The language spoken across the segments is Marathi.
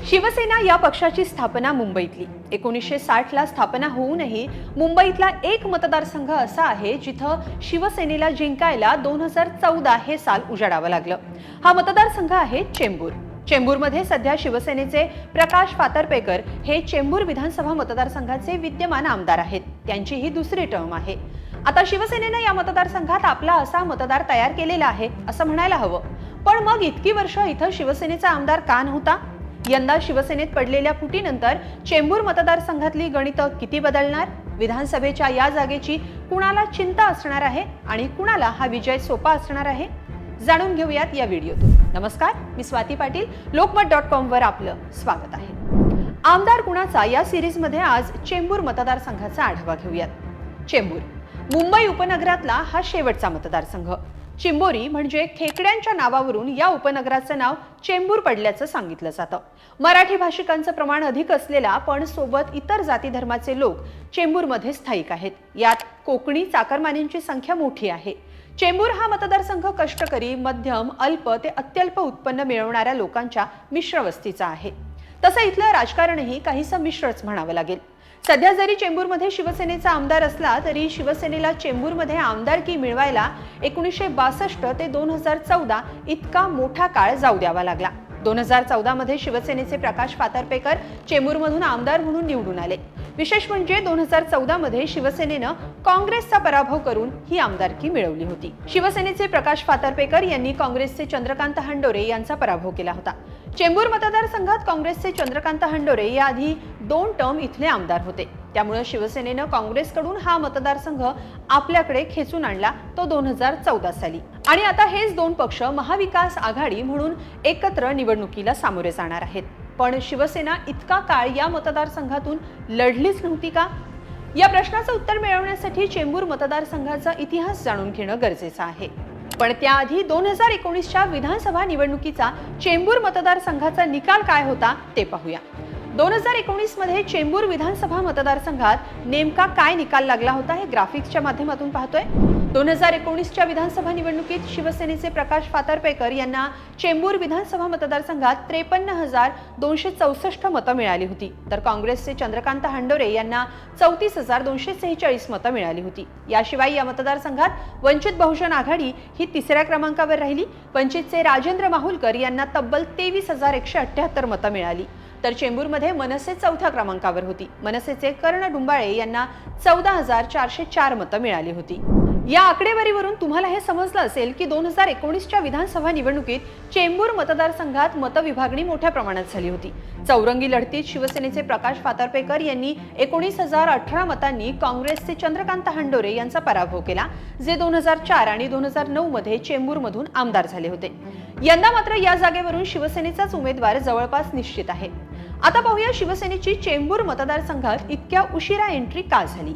शिवसेना या पक्षाची स्थापना मुंबईतली 1960 ला स्थापना होऊनही मुंबईतला एक मतदारसंघ असा आहे जिथं शिवसेनेला जिंकायला 2014 हे साल उजाडावं लागलं। हा मतदारसंघ आहे चेंबूर। चेंबूरमध्ये सध्या शिवसेनेचे प्रकाश फातर्पेकर हे चेंबूर विधानसभा मतदारसंघाचे विद्यमान आमदार आहेत। त्यांची ही दुसरी टर्म आहे। आता शिवसेनेने या मतदारसंघात आपला असा मतदार तयार केलेला आहे असं म्हणायला हवं। पण मग इतकी वर्ष इथं शिवसेनेचा आमदार का नव्हता? यंदा शिवसेनेत पडलेल्या फुटीनंतर चेंबूर मतदारसंघातली गणितं किती बदलणार? विधानसभेच्या या जागेची कुणाला चिंता असणार आहे आणि कुणाला हा विजय सोपा असणार आहे? जाणून घेऊयात या व्हिडिओतून। नमस्कार, मी स्वाती पाटील, lokmat.com वर आपलं स्वागत आहे। आमदार कुणाचा या सिरीज मध्ये आज चेंबूर मतदारसंघाचा आढावा घेऊयात। चेंबूर मुंबई उपनगरातला हा शेवटचा मतदारसंघ। चिंबोरी म्हणजे खेकड्यांच्या नावावरून या उपनगराचं नाव चेंबूर पडल्याचं सांगितलं जातं। मराठी भाषिकांचं प्रमाण अधिक असलेला पण सोबत इतर जाती धर्माचे लोक चेंबूरमध्ये स्थायिक आहेत। यात कोकणी चाकरमानींची संख्या मोठी आहे। चेंबूर हा मतदारसंघ कष्टकरी, मध्यम, अल्प ते अत्यल्प उत्पन्न मिळवणाऱ्या लोकांच्या मिश्र वस्तीचा आहे। तसं इथलं राजकारणही काहीसं मिश्रच म्हणावं लागेल। सध्या जरी चेंबूरमध्ये शिवसेनेचा आमदार असला तरी शिवसेनेला चेंबूरमध्ये आमदारकी मिळवायला 1962 ते 2014 इतका मोठा काळ जाऊ द्यावा लागला। 2014 मध्ये शिवसेनेचे प्रकाश फातर्पेकर चेंबूरमधून आमदार म्हणून निवडून आले। विशेष म्हणजे 2014 मध्ये शिवसेनेनं काँग्रेसचा पराभव करून ही आमदारकी मिळवली होती। शिवसेनेचे प्रकाश फातर्पेकर यांनी काँग्रेसचे चंद्रकांत हंडोरे यांचा पराभव केला होता। चेंबूर मतदारसंघात काँग्रेसचे चंद्रकांत हंडोरे याआधी 2 टर्म इथले आमदार होते। त्यामुळे शिवसेनेनं काँग्रेसकडून हा मतदारसंघ आपल्याकडे खेचून आणला तो 2014 साली। आणि आता हेच 2 पक्ष महाविकास आघाडी म्हणून एकत्र निवडणुकीला सामोरे जाणार आहेत। पण शिवसेना इतका काळ या मतदारसंघातून लढलीच नव्हती का? या प्रश्नाचं उत्तर मिळवण्यासाठी चेंबूर मतदारसंघाचा इतिहास जाणून घेणं गरजेचं आहे। पण त्याआधी 2019च्या विधानसभा निवडणुकीचा चेंबूर मतदारसंघाचा निकाल काय होता ते पाहूया। 2019 मध्ये चेंबूर विधानसभा मतदारसंघात नेमका काय निकाल लागला होता हे ग्राफिक्सच्या माध्यमातून पाहतोय। 2019च्या विधानसभा निवडणुकीत शिवसेनेचे प्रकाश फातर्पेकर यांना चेंबूर विधानसभा मतदारसंघात 53,264 मतं मिळाली होती, तर काँग्रेसचे चंद्रकांत हंडोरे यांना 34,246 मतं मिळाली होती। याशिवाय या मतदारसंघात वंचित बहुजन आघाडी ही 3ऱ्या क्रमांकावर राहिली। वंचितचे राजेंद्र माहुलकर यांना तब्बल 23,178 मतं मिळाली, तर चेंबूरमध्ये मनसे 4थ्या क्रमांकावर होती। मनसेचे कर्ण डुंबाळे यांना 14,404 मतं मिळाली होती। या आकडेवारीवरून तुम्हाला हे समजलं असेल की 2019च्या विधानसभा निवडणुकीत चेंबूर मतदारसंघात मतविभागणी मोठ्या प्रमाणात झाली होती। चौरंगी लढतीत शिवसेनेचे प्रकाश फातर्पेकर यांनी 19,018 मतांनी काँग्रेसचे चंद्रकांत हंडोरे यांचा पराभव केला, जे 2004 आणि 2009 मध्ये चेंबूरमधून आमदार झाले होते। यंदा मात्र या जागेवरून शिवसेनेचाच उमेदवार जवळपास निश्चित आहे। आता पाहूया शिवसेनेची चेंबूर मतदारसंघात इतक्या उशिरा एंट्री का झाली।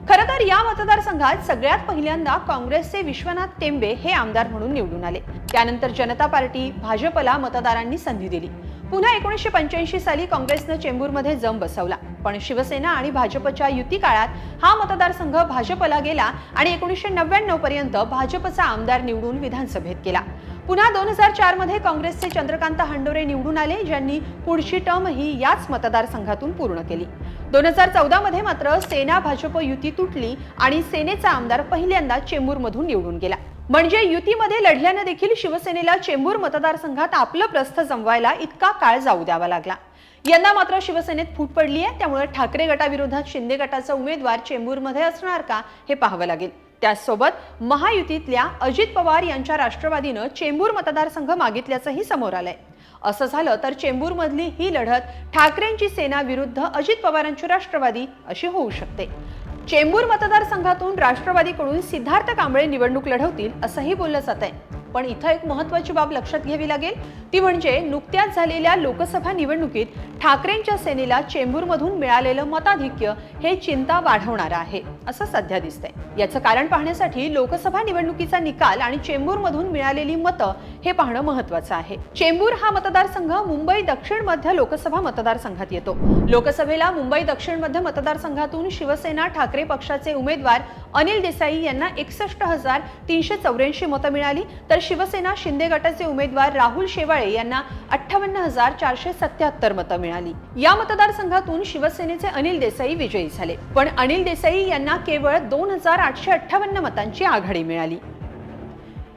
खरं तर या मतदारसंघात सगळ्यात पहिल्यांदा काँग्रेसचे विश्वनाथ टेंबे हे आमदार म्हणून निवडून आले। त्यानंतर जनता पार्टी, भाजपला मतदारांनी संधी दिली। पुन्हा 1985 साली काँग्रेसनं चेंबूरमध्ये जम बसवला, पण शिवसेना आणि भाजपच्या युती काळात हा मतदारसंघ भाजपला गेला आणि 1999 पर्यंत भाजपचा आमदार निवडून विधानसभेत गेला। पुन्हा 2004 मध्ये काँग्रेसचे चंद्रकांत हंडोरे निवडून आले, ज्यांनी पुढची टर्मही याच मतदारसंघातून पूर्ण केली। 2014 मध्ये मात्र सेना भाजप युती तुटली आणि सेनेचा आमदार पहिल्यांदा चेंबूरमधून निवडून गेला। म्हणजे युतीमध्ये लढल्यानं देखील शिवसेनेला चेंबूर मतदारसंघात आपलं प्रस्थ जमवायला इतका काळ जाऊ द्यावा लागला। यंदा मात्र शिवसेनेत फूट पडली आहे, त्यामुळे ठाकरे गटाविरोधात शिंदे गटाचा उमेदवार चेंबूरमध्ये असणार का हे पाहावं लागेल। त्याचसोबत महायुतीतल्या अजित पवार यांच्या राष्ट्रवादीनं चेंबूर मतदारसंघ मागितल्याचंही समोर आलंय। असं झालं तर चेंबूरमधली ही लढत ठाकरेंची सेना विरुद्ध अजित पवारांची राष्ट्रवादी अशी होऊ शकते। चेंबूर मतदारसंघातून राष्ट्रवादीकडून सिद्धार्थ कांबळे निवडणूक लढवतील असंही बोललं जात आहे। पण इथं एक महत्त्वाची बाब लक्षात घ्यावी लागेल, ती म्हणजे नुकत्याच झालेल्या लोकसभा निवडणुकीत ठाकरेंच्या सेनेला चेंबूरमधून मिळालेलं मताधिक्य हे चिंता वाढवणारं आहे असं सध्या दिसतंय। याचं कारण पाहण्यासाठी लोकसभा निवडणुकीचा निकाल आणि चेंबूरमधून मिळालेली मतं हे पाहणं महत्त्वाचं आहे। चेंबूर हा मतदारसंघ मुंबई दक्षिण मध्य लोकसभा मतदारसंघात येतो। लोकसभेला मुंबई दक्षिण मध्य मतदारसंघातून शिवसेना ठाकरे पक्षाचे उमेदवार अनिल देसाई यांना 61,384 मतं मिळाली, तर शिवसेना शिंदे गटाचे उमेदवार राहुल शेवाळे यांना 58,477 मतं मिळाली। या मतदारसंघातून शिवसेनेचे अनिल देसाई विजयी झाले, पण अनिल देसाई यांना केवळ 2,858 मतांची आघाडी मिळाली।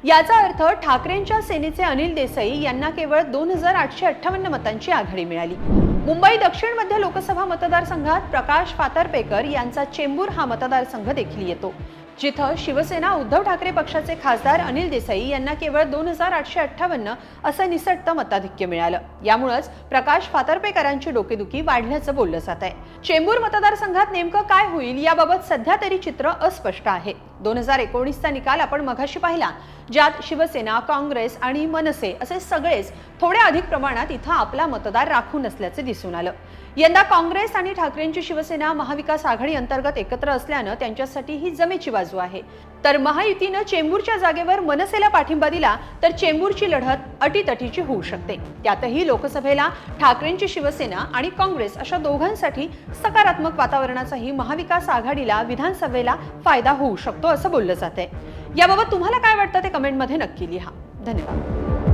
याचा अर्थ ठाकरेंच्या सेनेचे अनिल देसाई यांना केवळ 2,858 मतांची आघाडी मिळाली। मुंबई दक्षिण मध्य लोकसभा मतदारसंघात प्रकाश फातर्पेकर यांचा चेंबूर हा मतदारसंघ देखील येतो, जिथं शिवसेना उद्धव ठाकरे पक्षाचे खासदार अनिल देसाई यांना केवळ 2,858 असं निसटतं मताधिक्य मिळालं। यामुळेच प्रकाश फातर्पेकरांची डोकेदुखी वाढल्याचं बोललं जात आहे। चेंबूर मतदारसंघात नेमकं काय होईल याबाबत सध्या तरी चित्र अस्पष्ट आहे। 2019चा निकाल आपण मघाशी पाहिला, ज्यात शिवसेना, काँग्रेस आणि मनसे असे सगळेच थोड्या अधिक प्रमाणात इथं आपला मतदार राखून असल्याचे दिसून आलं। यंदा काँग्रेस आणि ठाकरेंची शिवसेना महाविकास आघाडी अंतर्गत एकत्र असल्यानं त्यांच्यासाठी ही जमेची बाजू आहे। तर महायुतीनं चेंबूरच्या जागेवर मनसेला पाठिंबा दिला तर चेंबूरची लढत अटीतटीची होऊ शकते। त्यातही लोकसभेला ठाकरेंची शिवसेना आणि काँग्रेस अशा दोघांसाठी सकारात्मक वातावरणाचाही महाविकास आघाडीला विधानसभेला फायदा होऊ शकतो असं बोललं जातंय। याबाबत तुम्हाला काय वाटतं ते कमेंटमध्ये नक्की लिहा। धन्यवाद।